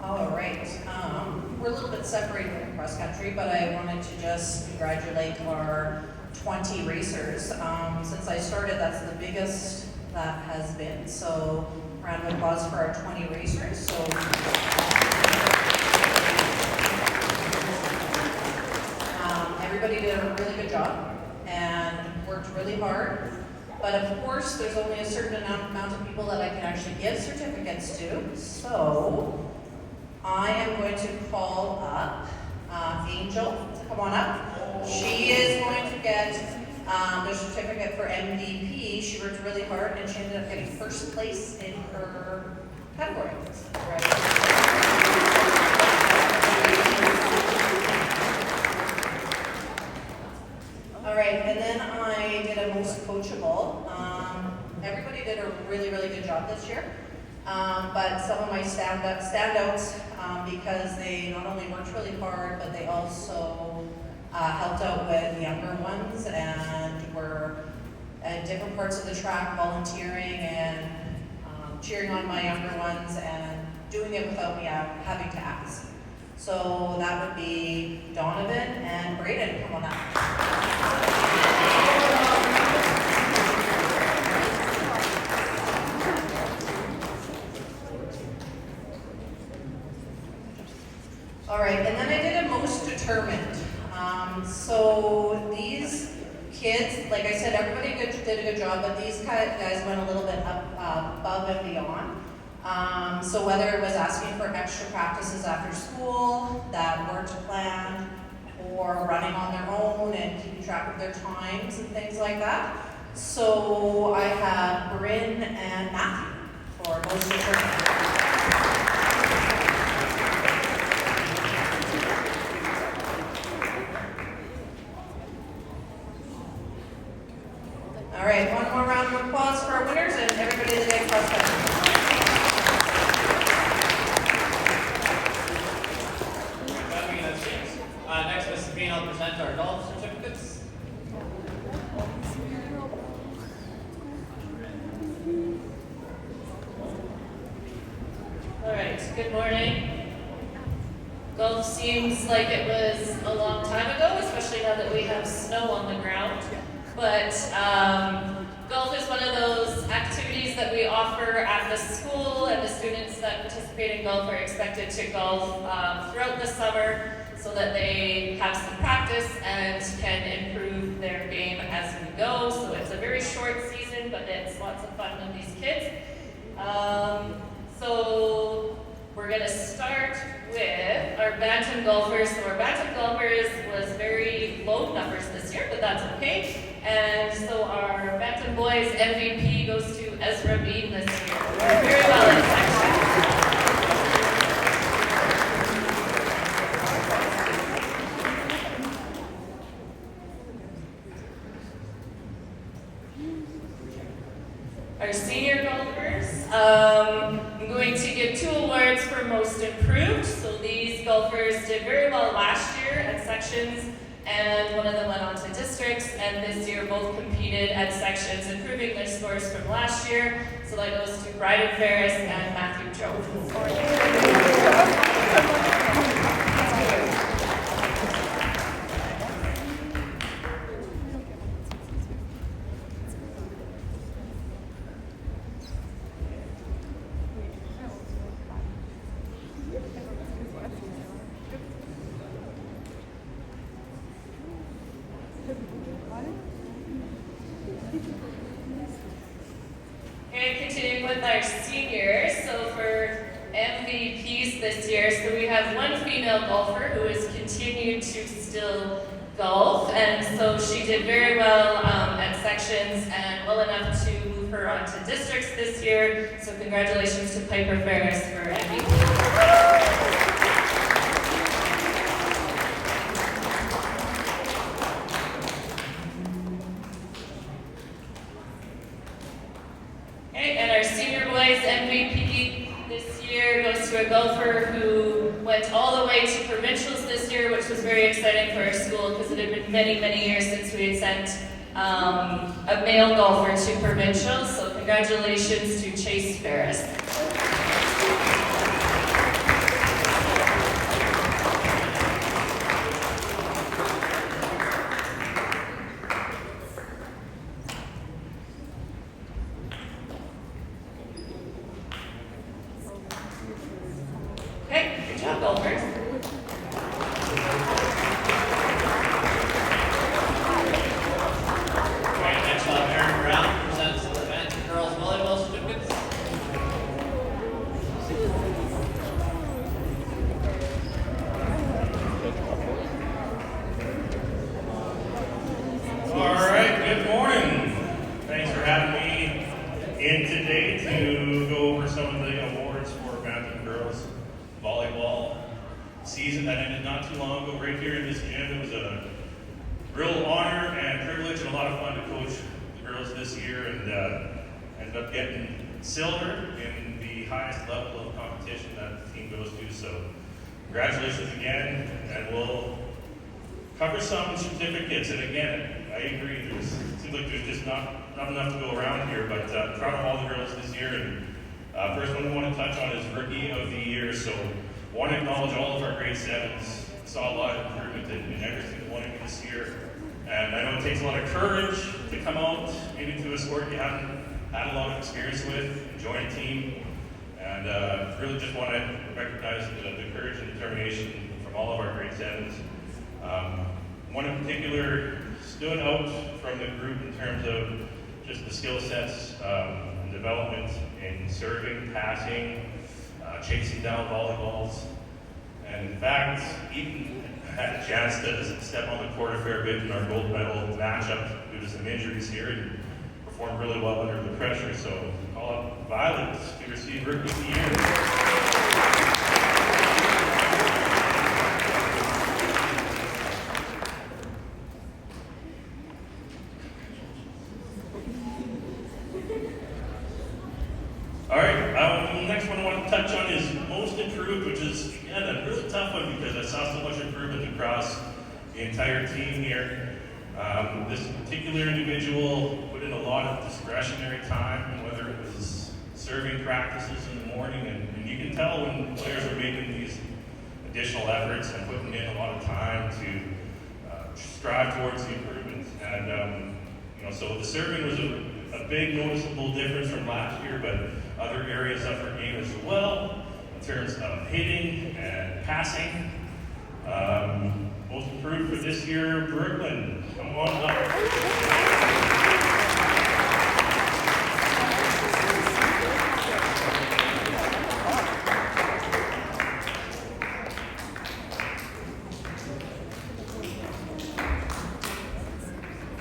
All right. We're a little bit separated from cross country, but I wanted to just congratulate our 20 racers. Since I started, that's the biggest that has been. So, round of applause for our 20 racers. So, everybody did a really good job and worked really hard. But of course, there's only a certain amount of people that I can actually give certificates to. So, I am going to call up Angel to come on up. She is going to get the certificate for MVP. She worked really hard and she ended up getting first place in her category. All right, and then I did a most coachable. Everybody did a really, really good job this year. But some of my standouts, because they not only worked really hard, but they also helped out with younger ones and were at different parts of the track volunteering and cheering on my younger ones and doing it without me having to ask. So that would be Donovan and Brayden. Come on up. All right, and then I did a most determined. So these kids, like I said, everybody did a good job, but these guys went a little bit above and beyond. So whether it was asking for extra practices after school that weren't planned, or running on their own and keeping track of their times and things like that. So I have Bryn and Matthew for most determined. All right, one more round of applause for our winners and everybody that did cross country. Next, Mrs. Bean, I'll present our golf certificates. All right, good morning. Golf seems like it was a long time ago, especially now that we have snow on the ground. But golf is one of those activities that we offer at the school, and the students that participate in golf are expected to golf throughout the summer so that they have some practice and can improve their game as we go. So it's a very short season, but it's lots of fun with these kids. So we're going to start with our Bantam golfers. So our Bantam golfers was very low numbers this year, but that's okay. And so our Bantam boys MVP goes to Ezra Bean this year. Very well in section. Our senior golfers, I'm going to give 2 awards for most improved. So these golfers did very well last year at sections, and one of them went on to districts, and this year both competed at sections, improving their scores from last year. So that goes to Bryden Ferris and Matthew Joe. And continuing with our seniors, so for MVPs this year, so we have one female golfer who has continued to still golf, and so she did very well at sections and well enough to move her on to districts this year. So congratulations to Piper Ferris for MVP. And our senior boys MVP this year goes to a golfer who went all the way to provincials this year, which was very exciting for our school because it had been many, many years since we had sent a male golfer to provincials. So congratulations to Chase Ferris. Okay, good job, golfers. Alright, next up, Aaron Brown presents the men's and girls volleyball certificates. Alright, good morning. Thanks for having me in today to go over some of the awards for men's and girls volleyball season that ended not too long ago right here in this gym. It was a real honor and privilege and a lot of fun to coach the girls this year, and ended up getting silver in the highest level of competition that the team goes to. So congratulations again, and we'll cover some certificates. And again, I agree, it seems like there's just not enough to go around here, but proud of all the girls this year. And first one we want to touch on is Rookie of the Year. So want to acknowledge all of our grade 7s. Saw a lot of improvement in every single one of you this year. And I know it takes a lot of courage to come out maybe to a sport you haven't had a lot of experience with, join a team. And really just want to recognize the courage and determination from all of our grade 7s. One in particular stood out from the group in terms of just the skill sets and development in serving, passing, chasing down volleyballs. And in fact, even had a chance to step on the court a fair bit in our gold medal matchup due to some injuries here, and performed really well under the pressure. So call up Violet to receive Rookie of the Year. Alright, next one I want to touch on is Most Improved, which is, again, a really tough one because I saw so much improvement across the entire team here. This particular individual put in a lot of discretionary time, whether it was serving practices in the morning, and you can tell when players are making these additional efforts and putting in a lot of time to strive towards the improvement. And so the serving was a big noticeable difference from last year, but other areas of her game as well, in terms of hitting and passing. Most improved for this year, Brooklyn. Come on up.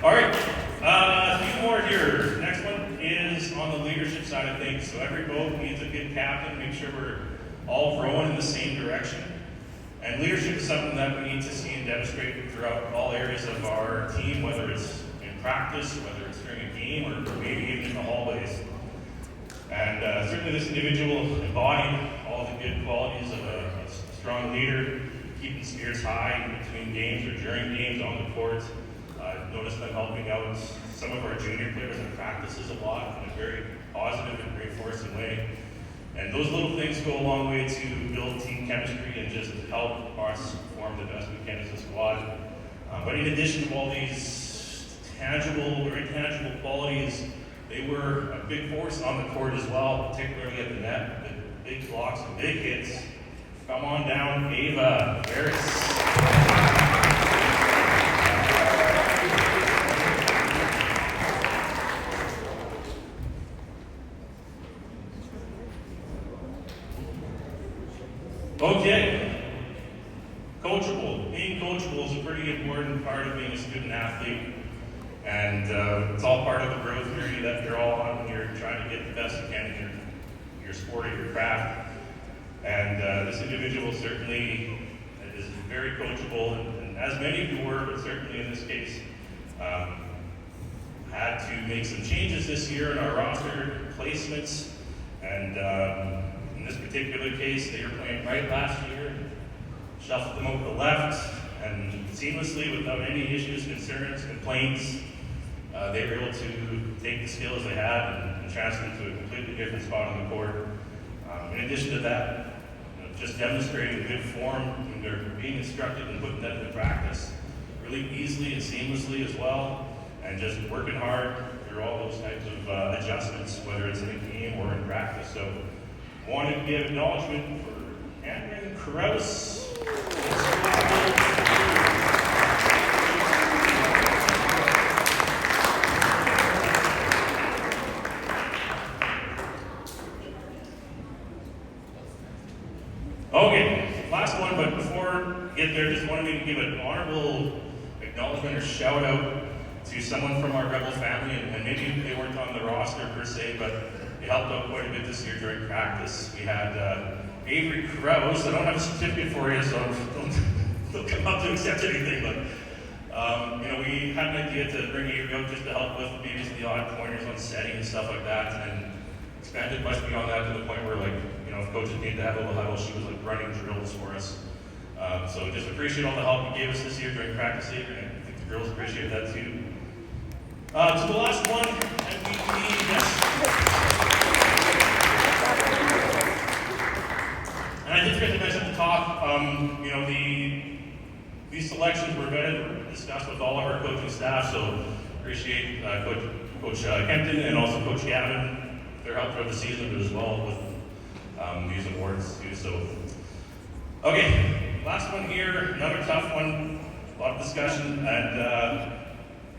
All right, a few more here. Next one is on the leadership side of things. So every boat needs a good captain, make sure we're all rowing in the same direction. And leadership is something that we need to see and demonstrate throughout all areas of our team, whether it's in practice, whether it's during a game, or maybe even in the hallways. And certainly this individual embodied all the good qualities of a strong leader, keeping spirits high in between games or during games on the court. Noticed them helping out some of our junior players in practices a lot in a very positive and reinforcing way. And those little things go a long way to build team chemistry and just help us perform the best we can as a squad. But in addition to all these tangible or intangible qualities, they were a big force on the court as well, particularly at the net, with big blocks and big hits. Come on down, Ava Harris. Okay, coachable. Being coachable is a pretty important part of being a student athlete, and it's all part of the growth journey that you're all on when you're trying to get the best you can in your sport or your craft. And this individual certainly is very coachable, and as many of you were, but certainly in this case, had to make some changes this year in our roster placements, and in this particular case, they were playing right last year, shuffled them over to the left, and seamlessly, without any issues, concerns, complaints, they were able to take the skills they had and transfer them to a completely different spot on the court. In addition to that, just demonstrating good form when they're being instructed and putting that into practice really easily and seamlessly as well, and just working hard through all those types of adjustments, whether it's in a game or in practice. So I want to give acknowledgement for Cameron Krause. Okay, last one, but before we get there, just wanted to give an honorable acknowledgement or shout out to someone from our Rebel family, and maybe they weren't on the roster per se, but they helped out quite a bit this year during practice. We had Avery Krause. I don't have a certificate for you, so don't come up to accept anything, but we had an idea to bring Avery out just to help with maybe the odd pointers on setting and stuff like that, and then expanded much beyond that to the point where, if coaches needed to have a little huddle, she was running drills for us. So just appreciate all the help you gave us this year during practice, Avery, and I think the girls appreciate that too. To the last one, MVP, yes. And I did forget to mention at the top, these selections were vetted, discussed with all of our coaching staff, so appreciate Coach Kempton and also Coach Gavin, their help throughout the season as well with these awards too. So, okay, last one here, another tough one, a lot of discussion, and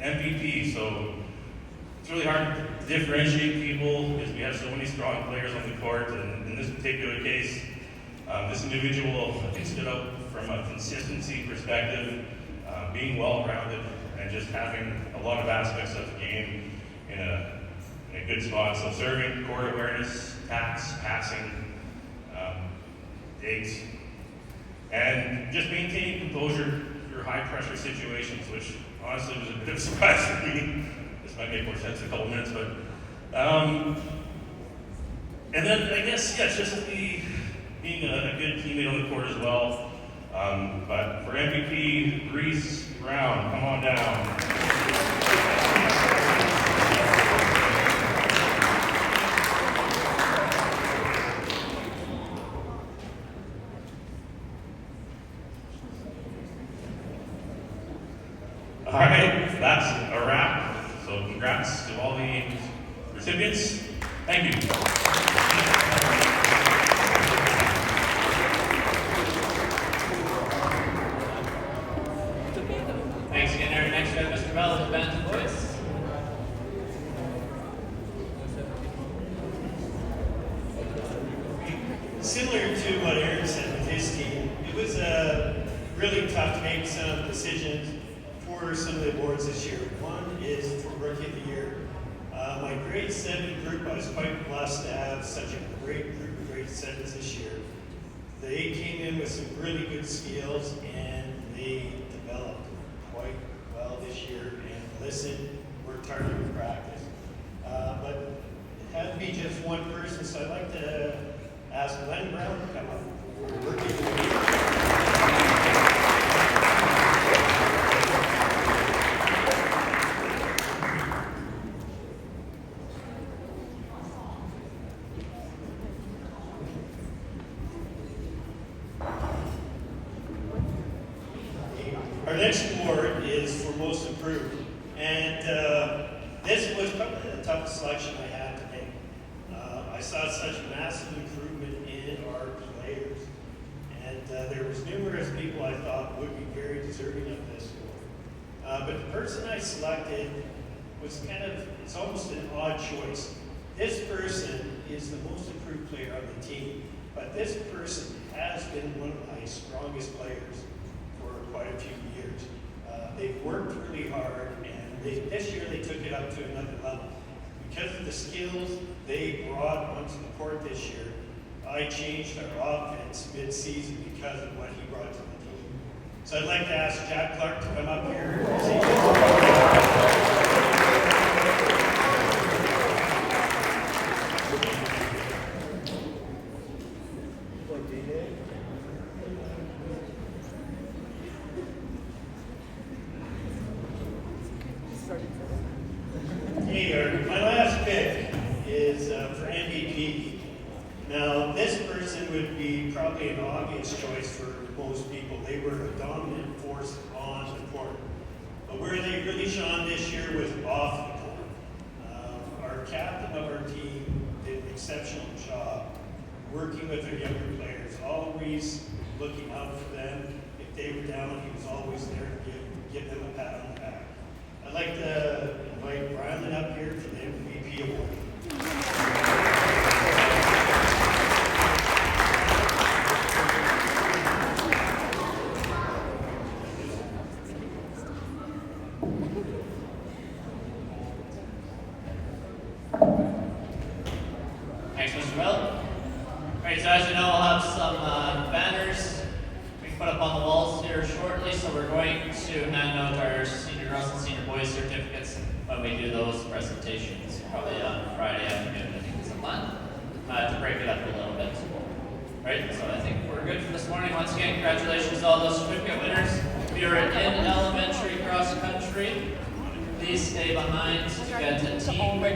MVP. So it's really hard to differentiate people because we have so many strong players on the court, and in this particular case, this individual I think stood out from a consistency perspective, being well-rounded, and just having a lot of aspects of the game in a good spot. So serving, court awareness, taps, passing, digs, and just maintaining composure through high-pressure situations, which honestly was a bit of a surprise for me. This might make more sense in a couple minutes, but and then I guess it's just being a good teammate on the court as well. But for MVP, Reese Brown, come on down. All right, that's a wrap. So congrats to all the recipients. Thank you. Thanks again, Aaron. Next, we have Mr. Bell with the band and voice. Similar to what Aaron said with his team, it was really tough to make some decisions for some of the awards this year. One is for Rookie of the Year. My grade 7 group, I was quite blessed to have such a great group of grade 7s this year. They came in with some really good skills and they developed quite well this year and listened, worked hard in practice. But it had to be just one person, so I'd like to ask Glenn Brown to come up for Rookie of the Year. Our next award is for Most Improved, and this was probably the toughest selection I had to make. I saw such massive improvement in our players, and there was numerous people I thought would be very deserving of this award. But the person I selected was it's almost an odd choice. This person is the most improved player on the team, but this person has been one of my strongest players for quite a few years. They've worked really hard, and this year they took it up to another level. Because of the skills they brought onto the court this year, I changed our offense mid-season because of what he brought to the team. So I'd like to ask Jack Clark to come up here. Hey, my last pick is for MVP. Now, this person would be probably an obvious choice for most people. They were a dominant force on the court. But where they really shone this year was off the court. Our captain of our team did an exceptional job working with our younger players, always looking out for them. If they were down, he was always there to give them a pat on the back. I'd like to invite Brian up here for the MVP award. Thanks, Mr. Bell. Alright, so as you know, we'll have some banners we can put up on the walls here shortly, so we're going to hand out our senior girls and senior boys certificates when we do those presentations, probably on Friday afternoon, I think it's a month, to break it up a little bit. Right, so I think we're good for this morning. Once again, congratulations to all those certificate winners. If you're in elementary cross country, please stay behind to get a team quick